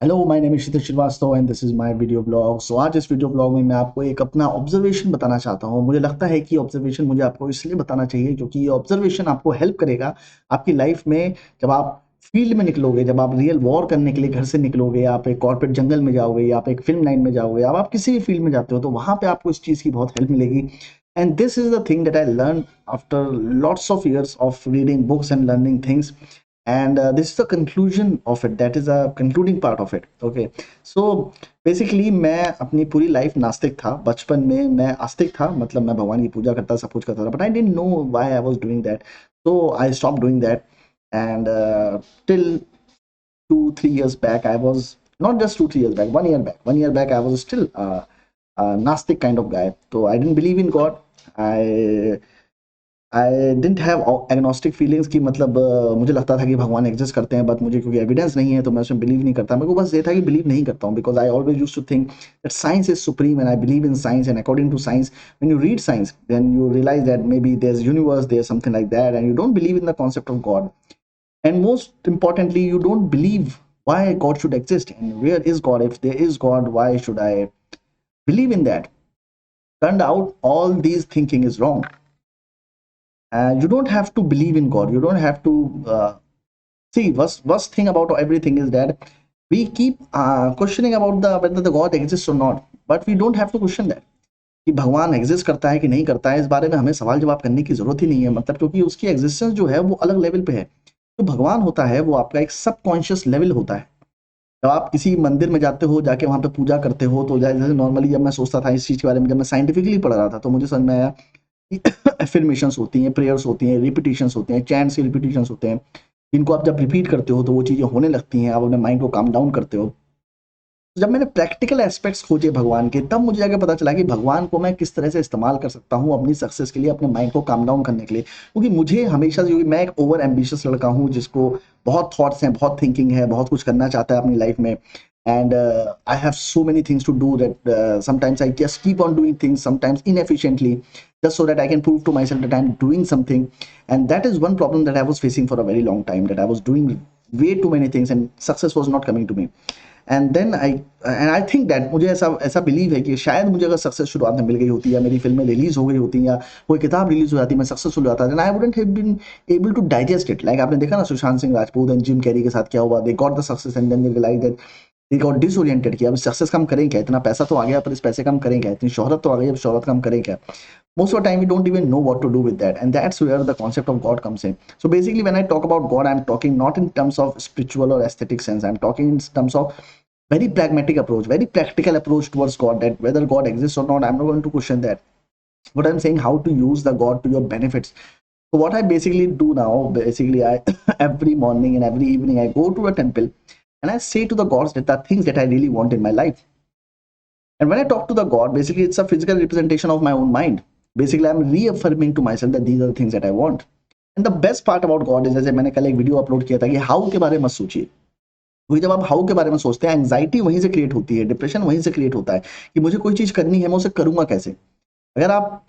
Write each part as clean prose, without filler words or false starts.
Hello, my name is Kshitij Srivastava and this is my video blog. So आज इस video blog में मैं आपको एक अपना ऑब्जर्वेशन बताना चाहता हूँ। मुझे लगता है कि ऑब्जर्वेशन मुझे आपको इसलिए बताना चाहिए क्योंकि ये ऑब्जर्वेशन आपको हेल्प करेगा आपकी लाइफ में। जब आप फील्ड में निकलोगे, जब आप रियल वॉर करने के लिए घर से निकलोगे, आप एक कॉर्पोरेट जंगल में जाओगे या आप एक फिल्म लाइन में जाओगे, आप किसी भी फील्ड में जाते हो तो वहाँ पे आपको इस चीज़ की बहुत हेल्प मिलेगी। And this is the thing that I learn after lots of years of reading books and learning things. And this is the conclusion of it, that is a concluding part of it. Okay, so basically मैं अपनी पूरी life नास्तिक था। बचपन में मैं आस्तिक था, मतलब मैं भगवान की पूजा करता, सब कुछ करता था, but I didn't know why I was doing that. so I stopped doing that. And till 2-3 years back I was, not just 2-3 years back, 1 year back I was still a nastic kind of guy. So I didn't believe in God. I I didn't have agnostic feelings की, मतलब मुझे लगता था कि भगवान exist करते हैं, but मुझे क्योंकि एविडेंस नहीं है तो मैं उसमें बिलीव नहीं करता। मेरे को बस ये था कि बिलीव नहीं करता हूँ, because I always used to think that science is supreme and I believe in science. And according to science, when you read science then you realize that maybe there is universe, there is something like that, and you don't believe in the concept of God. And most importantly, you don't believe why God should exist and where is God. If there is God, why should I believe in that? Turned out all these thinking is wrong. You don't have to believe in God. You don't have to see. Worst thing about everything is that we keep questioning about the whether the God exists or not, but we don't have to question that कि भगवान exist करता है कि नहीं करता है। इस बारे में हमें सवाल जवाब करने की जरूरत ही नहीं है, मतलब क्योंकि उसकी एग्जिस्टेंस जो है वो अलग लेवल पे है। तो भगवान होता है वो आपका एक सबकॉन्शियस लेवल होता है। जब आप किसी मंदिर में जाते हो, जाके वहां पे पूजा करते हो, तो जैसे नॉर्मली जब मैं सोचता था इस चीज के बारे में, जब मैं साइंटिफिकली पढ़ रहा था, तो मुझे समझ में आया एफर्मेशंस होती हैं, प्रेयर्स होती हैं, रिपीटिशंस होते हैं, चैंट्स के रिपीटिशंस होते हैं, जिनको आप जब रिपीट करते हो तो वो चीज़ें होने लगती हैं, आप अपने माइंड को काम डाउन करते हो। तो जब मैंने प्रैक्टिकल एस्पेक्ट्स खोजे भगवान के, तब मुझे आगे पता चला कि भगवान को मैं किस तरह से इस्तेमाल कर सकता हूँ अपनी सक्सेस के लिए, अपने माइंड को काम डाउन करने के लिए। क्योंकि मुझे हमेशा से, मैं एक ओवर एम्बिशियस लड़का हूँ जिसको बहुत थॉट्स हैं, बहुत थिंकिंग है, बहुत कुछ करना चाहता है अपनी लाइफ में। And I have so many things to do that sometimes I just keep on doing things, sometimes inefficiently, just so that I can prove to myself that I'm doing something. And that is one problem that I was facing for a very long time, that I was doing way too many things and success was not coming to me. And I think that, मुझे ऐसा ऐसा believe है कि शायद मुझे अगर success शुरुआत में मिल गई होती, या मेरी फिल्में रिलीज हो गई होती, या कोई किताब रिलीज हो जाती, मैं सक्सेसफुल हो जाता, then I wouldn't have been able to digest it. Like आपने देखा ना Sushant Singh Rajput and Jim Carrey के साथ क्या हुआ। They got the success and then they realize that they got disoriented कि अब सक्सेस का हम करें क्या, इतना पैसा तो आ गया पर इस पैसे का हम करें क्या, इतनी शोहरत तो आ गई, अब शोहरत का हम करें क्या। Most of the time we don't even know what to do with that, and that's where the concept of God comes in. So basically when I talk about God, I'm talking not in terms of spiritual or aesthetic sense, I'm talking in terms of very pragmatic approach, very practical approach towards God, that whether God exists or not, I'm not going to question that. But I'm saying how to use the God to your benefits. So what I basically do now, basically I every morning and every evening I go to a temple and I say to the gods that are things that I really want in my life. And when I talk to the God, basically it's a physical representation of my own mind. Basically I'm reaffirming to myself that these are the things that I want. And the best part about God is, जैसे मैंने कल एक video upload किया था कि how के बारे में मत सोचिए। वही जब आप हाउ के बारे में सोचते हैं, एंग्जाइटी वहीं से क्रिएट होती है, डिप्रेशन वहीं से क्रिएट होता है कि मुझे कोई चीज करनी है, मैं उसे करूंगा कैसे। अगर आप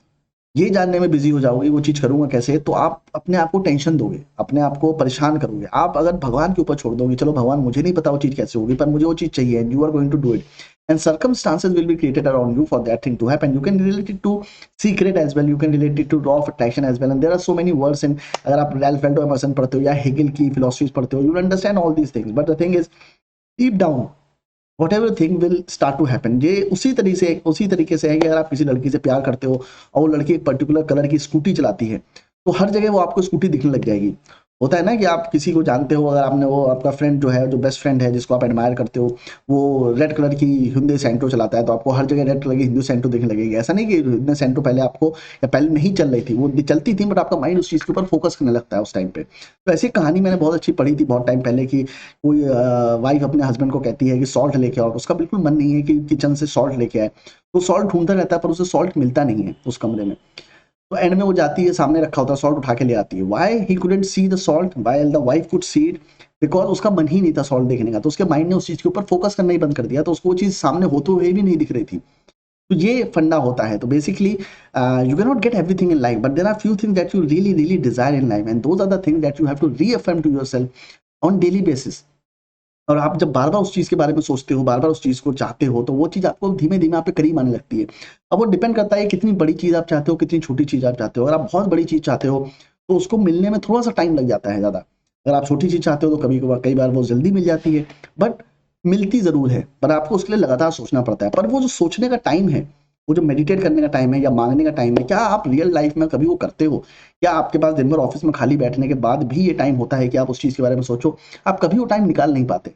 ये जानने में बिजी हो जाओगे वो चीज करूंगा कैसे, तो आप अपने आप को टेंशन दोगे, अपने आप को परेशान करोगे। आप अगर भगवान के ऊपर छोड़ दोगे, चलो भगवान मुझे नहीं पता वो चीज कैसे होगी, पर मुझे वो चीज चाहिए, and you are going to do it, and circumstances will be created around you for that thing to happen. You can relate it to secret as well, you can relate it to law of attraction as well, and there are so many words in, अगर आप Ralph Waldo Emerson पढ़ते हो या Hegel की philosophies पढ़ते हो, you will understand all these things. But the thing is, deep down whatever thing will start to happen, ये उसी तरीके से है कि अगर आप किसी लड़की से प्यार करते हो और वो लड़की एक पर्टिकुलर कलर की स्कूटी चलाती है, तो हर जगह वो आपको स्कूटी दिखने लग जाएगी। होता है ना कि आप किसी को जानते हो, अगर आपने, वो आपका फ्रेंड जो है, जो बेस्ट फ्रेंड है जिसको आप एडमायर करते हो, वो रेड कलर की हिंदे सेंटो चलाता है, तो आपको हर जगह रेड कलर की हिंदू सेंटो दिखने लगेगी। ऐसा नहीं कि हिंदे सेंटो पहले आपको, या पहले नहीं चल रही थी, वो चलती थी, बट आपका माइंड उस चीज़ के ऊपर फोकस करने लगता है उस टाइम पे। तो ऐसी कहानी मैंने बहुत अच्छी पढ़ी थी बहुत टाइम पहले कि कोई वाइफ अपने हस्बैंड को कहती है कि सॉल्ट लेके आओ, उसका बिल्कुल मन नहीं है कि किचन से सॉल्ट लेके आए, तो सॉल्ट ढूंढता रहता है पर उसे सॉल्ट मिलता नहीं है उस कमरे में। तो एंड में वो जाती है, सामने रखा होता है सॉल्ट, उठा के ले आती है। Why he couldn't see the salt, while the wife could see it, because उसका मन ही नहीं था सॉल्ट देखने का, तो उसके माइंड ने उस चीज के ऊपर फोकस करना ही बंद कर दिया, तो उसको वो चीज सामने होते हुए भी नहीं दिख रही थी। तो ये फंडा होता है। तो basically you can not get everything in life, but there are few things that you really really desire in life, and those are the things that you have to reaffirm to yourself on daily basis. और आप जब बार-बार उस चीज़ के बारे में सोचते हो, बार-बार उस चीज़ को चाहते हो, तो वो चीज़ आपको धीमे-धीमे आपके करीब आने लगती है। अब वो डिपेंड करता है कितनी बड़ी चीज़ आप चाहते हो, कितनी छोटी चीज़ आप चाहते हो। अगर आप बहुत बड़ी चीज़ चाहते हो, तो उसको मिलने में थोड़ा-सा टाइम लग जाता है ज़्यादा। अगर आप छोटी चीज़ चाहते हो, तो कभी-कभार कई बार वो जल्दी मिल जाती है, बट मिलती ज़रूर है, पर आपको उसके लिए लगातार सोचना पड़ता है। पर वो जो सोचने का टाइम है, वो जो मेडिटेट करने का टाइम है या माँगने का टाइम है, क्या आप रियल लाइफ़ में कभी वो करते हो? क्या आपके पास दिन भर ऑफ़िस में खाली बैठने के बाद भी ये टाइम होता है कि आप उस चीज़ के बारे में सोचो? आप कभी वो टाइम निकाल नहीं पाते।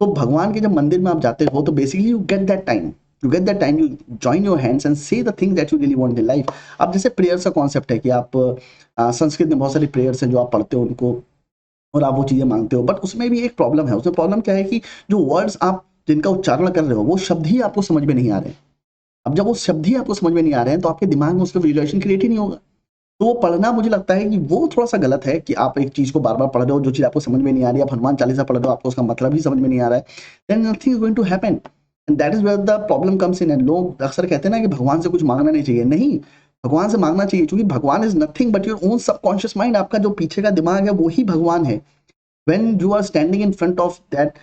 तो भगवान के जब मंदिर में आप जाते हो तो basically you get that time, you join your hands and say the thing that you really want in life. अब जैसे प्रेयर्स का कॉन्सेप्ट है कि आप संस्कृत में बहुत सारी प्रेयर्स हैं जो आप पढ़ते हो उनको और आप वो चीज़ें माँगते हो, बट उसमें भी एक प्रॉब्लम है। उसमें प्रॉब्लम क्या है कि जो वर्ड्स आप जिनका उच्चारण कर रहे हो, वो शब्द ही आपको समझ में नहीं आ रहे हैं। अब जब वो शब्द ही आपको समझ में नहीं आ रहे हैं, तो आपके दिमाग में उसका विजुअलाइज़ेशन क्रिएट ही नहीं होगा। तो वो पढ़ना मुझे लगता है कि वो थोड़ा-सा गलत है कि आप एक चीज़ को बार-बार पढ़ रहे हो, जो चीज़ आपको समझ में नहीं आ रही है, आप हनुमान चालीसा पढ़ रहे हो, आपको उसका मतलब ही समझ में नहीं आ रहा है, then nothing is going to happen and that is where the problem comes in. एंड लोग अक्सर कहते हैं ना कि भगवान से कुछ माँगना नहीं चाहिए। नहीं, भगवान से माँगना चाहिए क्योंकि भगवान is nothing but your own subconscious mind. आपका जो पीछे का दिमाग है, वो ही भगवान है। When you are standing in front of that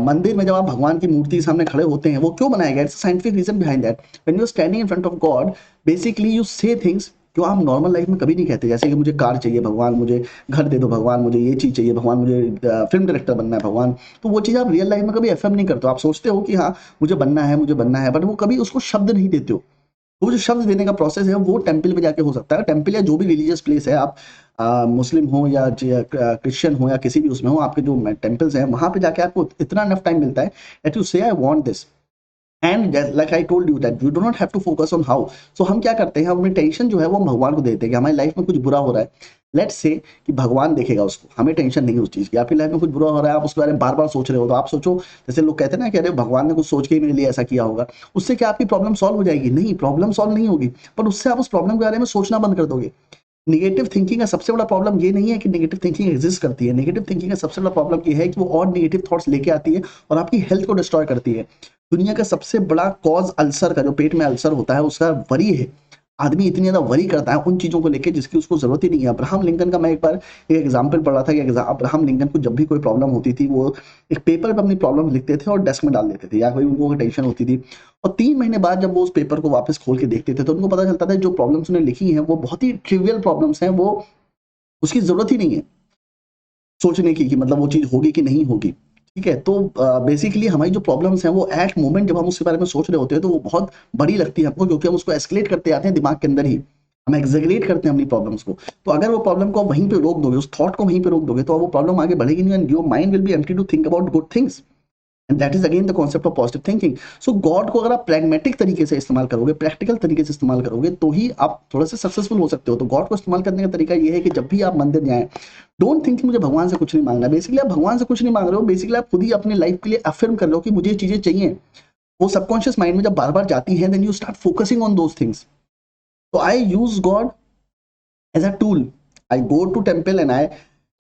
मंदिर में जब आप भगवान की मूर्ति के सामने खड़े होते हैं, वो क्यों बनाया गया? It's a scientific reason behind that. When you are standing in front of God, basically you say things जो आप नॉर्मल लाइफ में कभी नहीं कहते। जैसे कि मुझे कार चाहिए भगवान, मुझे घर दे दो भगवान, मुझे ये चीज़ चाहिए भगवान, मुझे फ़िल्म डायरेक्टर बनना है भगवान। तो वो चीज़ आप रियल लाइफ में कभी अफ़र्म नहीं करते हो। आप सोचते हो कि हाँ, मुझे बनना है, बट वो कभी उसको शब्द नहीं देते हो। वो जो शब्द देने का प्रोसेस है वो टेम्पल में जाके हो सकता है। टेम्पल या जो भी रिलीजियस प्लेस है, आप मुस्लिम हो या क्रिश्चियन हो या किसी भी उसमें हो, आपके जो टेम्पल्स हैं वहाँ पे जाके आपको इतना इनफ टाइम मिलता है that you say I want this and like I told you that you do not have to focus on how. So हम क्या करते हैं, हम अपनी टेंशन जो है वो हम भगवान को देते हैं कि हमारी लाइफ में कुछ बुरा हो रहा है। लेट्स से कि भगवान देखेगा उसको, हमें टेंशन नहीं है उस चीज़ की। आपकी लाइफ में कुछ बुरा हो रहा है, आप उसके बारे में बार-बार सोच रहे हो, तो आप सोचो, जैसे लोग कहते हैं ना कि अरे भगवान ने कुछ सोच के ही मेरे लिए ऐसा किया होगा। उससे क्या आपकी प्रॉब्लम सॉल्व हो जाएगी? नहीं, प्रॉब्लम सॉल्व नहीं होगी, पर उससे आप उस प्रॉब्लम के बारे में सोचना बंद कर दोगे। नेगेटिव थिंकिंग का सबसे बड़ा प्रॉब्लम ये नहीं है कि नेगेटिव थिंकिंग एग्जिस्ट करती है। नेगेटिव थिंकिंग का सबसे बड़ा प्रॉब्लम ये है कि वो और नेगेटिव थॉट्स लेके आती है और आपकी हेल्थ को डिस्ट्रॉय करती है। दुनिया का सबसे बड़ा कॉज़ अल्सर का, जो पेट में अल्सर होता है, उसका वरी है। आदमी इतनी ज़्यादा वरी करता है उन चीज़ों को लेके जिसकी उसको ज़रूरत ही नहीं है। अब्राहम लिंकन का मैं एक बार एक एग्ज़ाम्पल पढ़ रहा था कि अब्राहम लिंकन को जब भी कोई प्रॉब्लम होती थी, वो एक पेपर पे अपनी प्रॉब्लम लिखते थे और डेस्क में डाल देते थे, या कोई उनको टेंशन होती थी और 3 महीने बाद जब वो उस पेपर को वापस खोल के देखते थे, तो उनको पता चलता था जो प्रॉब्लम्स उन्होंने लिखी हैं, वो बहुत ही ट्रिवियल प्रॉब्लम्स हैं, वो उसकी ज़रूरत ही नहीं है सोचने की कि मतलब वो चीज़ होगी कि नहीं होगी। ठीक है? तो बेसिकली हमारी जो प्रॉब्लम्स हैं वो एट मोमेंट जब हम उसके बारे में सोच रहे होते हैं तो वो बहुत बड़ी लगती है हमको, क्योंकि हम उसको एस्केलेट करते जाते हैं दिमाग के अंदर ही। हम एक्ज़ैगरेट करते हैं अपनी प्रॉब्लम्स को। तो अगर वो प्रॉब्लम को आप वहीं पे रोक दोगे, उस थॉट को वहीं पे रोक दोगे, तो वो प्रॉब्लम आगे बढ़ेगी नहीं and your mind will be empty to think about good things. And that is again the concept of positive thinking. So God को अगर आप प्रैग्मेटिक तरीके से इस्तेमाल करोगे, प्रैक्टिकल तरीके से इस्तेमाल करोगे, तो ही आप थोड़ा सा सक्सेसफुल हो सकते हो। तो गॉड को इस्तेमाल करने का तरीका ये है कि जब भी आप मंदिर जाएं, डोंट थिंक कि मुझे भगवान से कुछ नहीं मांगना। बेसिकली आप भगवान से कुछ नहीं मांग रहे हो, बेसिकली आप खुद ही अपनी लाइफ के लिए अफर्म कर लो कि मुझे ये चीजें चाहिए। वो सबकॉन्शियस माइंड में जब बार बार जाती हैं, then you start focusing on those things. तो I use God as a tool. I go to temple and I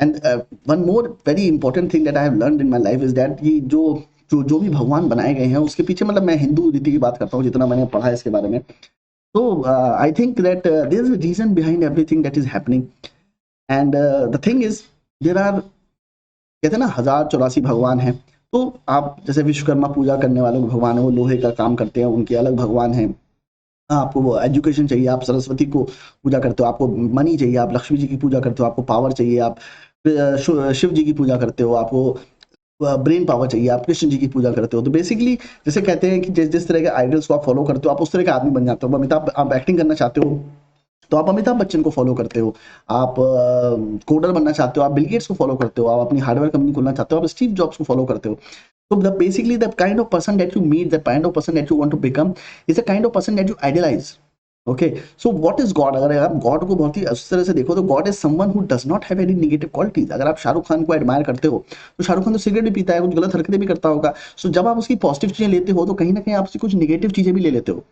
and one more very important thing that I have learned in my life is that ये जो भी भगवान बनाए गए हैं उसके पीछे, मतलब मैं हिंदू रीति की बात करता हूँ जितना मैंने पढ़ा है इसके बारे में, तो I think that there is a reason behind everything that is happening and the thing is there are, कहते हैं ना 1084 भगवान हैं। तो आप जैसे विश्वकर्मा पूजा करने वालों के भगवान है, वो लोहे का काम करते हैं, उनके अलग भगवान हैं। आपको वो एजुकेशन चाहिए, आप सरस्वती को पूजा करते हो, आपको मनी चाहिए, आप लक्ष्मी जी की पूजा करते हो, आपको पावर चाहिए, आप शिव जी की पूजा करते हो, आपको ब्रेन पावर चाहिए, आप कृष्ण जी की पूजा करते हो। तो बेसिकली जैसे कहते हैं कि जिस जिस तरह के आइडल्स को आप फॉलो करते हो, आप उस तरह के आदमी बन जाते हो। अमिताभ, आप एक्टिंग करना चाहते हो तो आप अमिताभ बच्चन को फॉलो करते हो, आप कोडर बनना चाहते हो, आप बिल गेट्स को फॉलो करते हो, आप अपनी हार्डवेयर कंपनी खोलना चाहते हो, आप स्टीव जॉब्स को फॉलो करते हो। So basically the kind of person that you meet, the kind of person that you want to become is the kind of person that you idealize. Okay, so what is God? अगर आप God को बहुत ही उस तरह से देखो तो God is someone who does not have any negative qualities. अगर आप शाहरुख खान को एडमायर करते हो तो शाहरुख खान तो सिगरेट भी पीता है, कुछ गलत हरकतें भी करता होगा। सो जब आप उसकी पॉजिटिव चीजें लेते हो तो कहीं ना कहीं आप उसकी कुछ नेगेटिव चीजें भी ले लेते हो।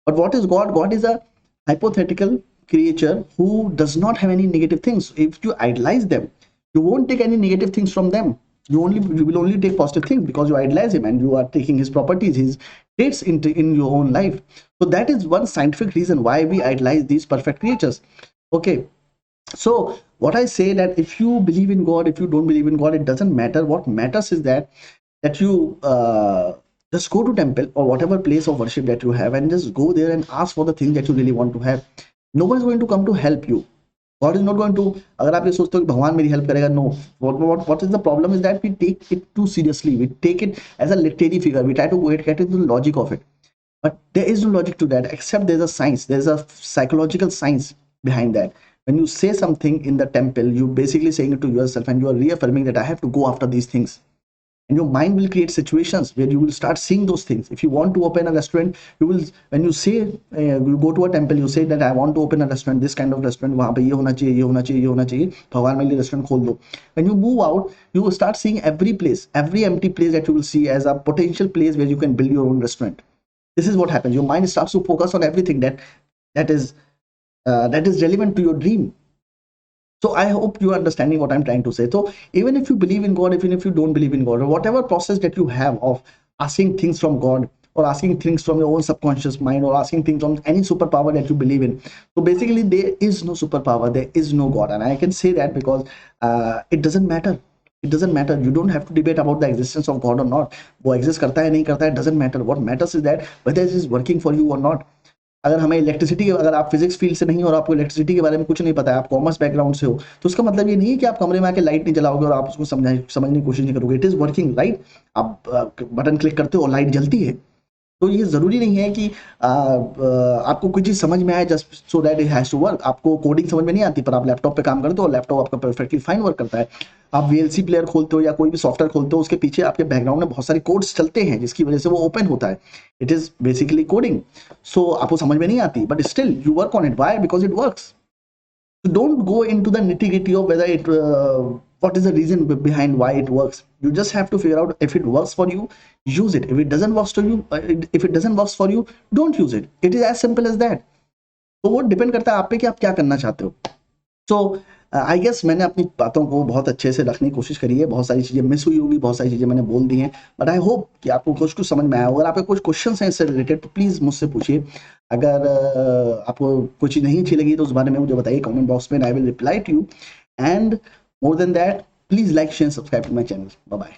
But what is God? God is a hypothetical creature who does not have any negative things. If you idolize them, you won't take any negative things from them. You will only take positive things because you idolize him and you are taking his properties, his traits in your own life. So that is one scientific reason why we idolize these perfect creatures. Okay, So what I say, that if you believe in God, if you don't believe in God, it doesn't matter. What matters is that you just go to temple or whatever place of worship that you have, and just go there and ask for the thing that you really want to have. No one is going to come to help you. God is not going to, अगर आप ये सोचते हो कि भगवान मेरी help करेगा, no. What is the problem is that we take it too seriously. We take it as a literary figure. We try to get into the logic of it. But there is no logic to that, except there's a science, there's a psychological science behind that. When you say something in the temple, you basically saying it to yourself, and you are reaffirming that I have to go after these things. And your mind will create situations where you will start seeing those things. If you want to open a restaurant, you will, when you say, you go to a temple, you say that I want to open a restaurant, this kind of restaurant, वहाँ पे ये होना चाहिए, ये होना चाहिए, ये होना चाहिए, भगवान मेरे लिए restaurant खोल दो. When you move out, you will start seeing every place, every empty place that you will see as a potential place where you can build your own restaurant. This is what happens. Your mind starts to focus on everything that is relevant to your dream. So I hope you are understanding what I'm trying to say. So even if you believe in God, even if you don't believe in God, or whatever process that you have of asking things from God, or asking things from your own subconscious mind, or asking things from any superpower that you believe in, so basically there is no superpower, there is no God. And I can say that because it doesn't matter. It doesn't matter. You don't have to debate about the existence of God or not. वो exist करता है नहीं करता है, doesn't matter. What matters is that whether it is working for you or not. अगर हमें electricity, अगर आप फिजिक्स फील्ड से नहीं और आपको इलेक्ट्रिसिटी के बारे में कुछ नहीं पता है, आप कॉमर्स बैकग्राउंड से हो, तो उसका मतलब ये नहीं है कि आप कमरे में आके लाइट नहीं जलाओगे और आप उसको समझने की कोशिश नहीं करोगे. It is working, right. आप बटन क्लिक करते हो और लाइट जलती है. तो ये ज़रूरी नहीं है कि आपको कोई चीज़ समझ में आए just so that it has to work. आपको कोडिंग समझ में नहीं आती, पर आप लैपटॉप पे काम करते हो और लैपटॉप आपका परफेक्टली फाइन वर्क करता है. आप वीएलसी प्लेयर खोलते हो या कोई भी सॉफ्टवेयर खोलते हो, उसके पीछे आपके बैकग्राउंड में बहुत सारे कोड्स चलते हैं जिसकी वजह से वो ओपन होता है. It is basically coding. So आपको समझ में नहीं आती, but still you work on it. Why? Because it works. So don't go into the nitty gritty of whether it what is the reason behind why it works. You just have to figure out if it works for you, use it. If it doesn't work for you, if it doesn't work for you, don't use it. It is as simple as that. तो वो depend करता है आप पे कि आप क्या करना चाहते हो. सो आई गेस मैंने अपनी बातों को बहुत अच्छे से रखने की कोशिश करी है. बहुत सारी चीज़ें मिस हुई होगी, बहुत सारी चीज़ें मैंने बोल दी हैं, बट आई होप कि आपको कुछ कुछ समझ में आया. अगर आपके कुछ क्वेश्चन हैं इससे रिलेटेड तो प्लीज़ मुझसे पूछिए. अगर आपको कोई चीज़ नहीं अच्छी लगी तो उस बारे में मुझे बताइए कमेंट बॉक्स में. I will reply to you. And more than that, please like share subscribe to my channel. Bye bye.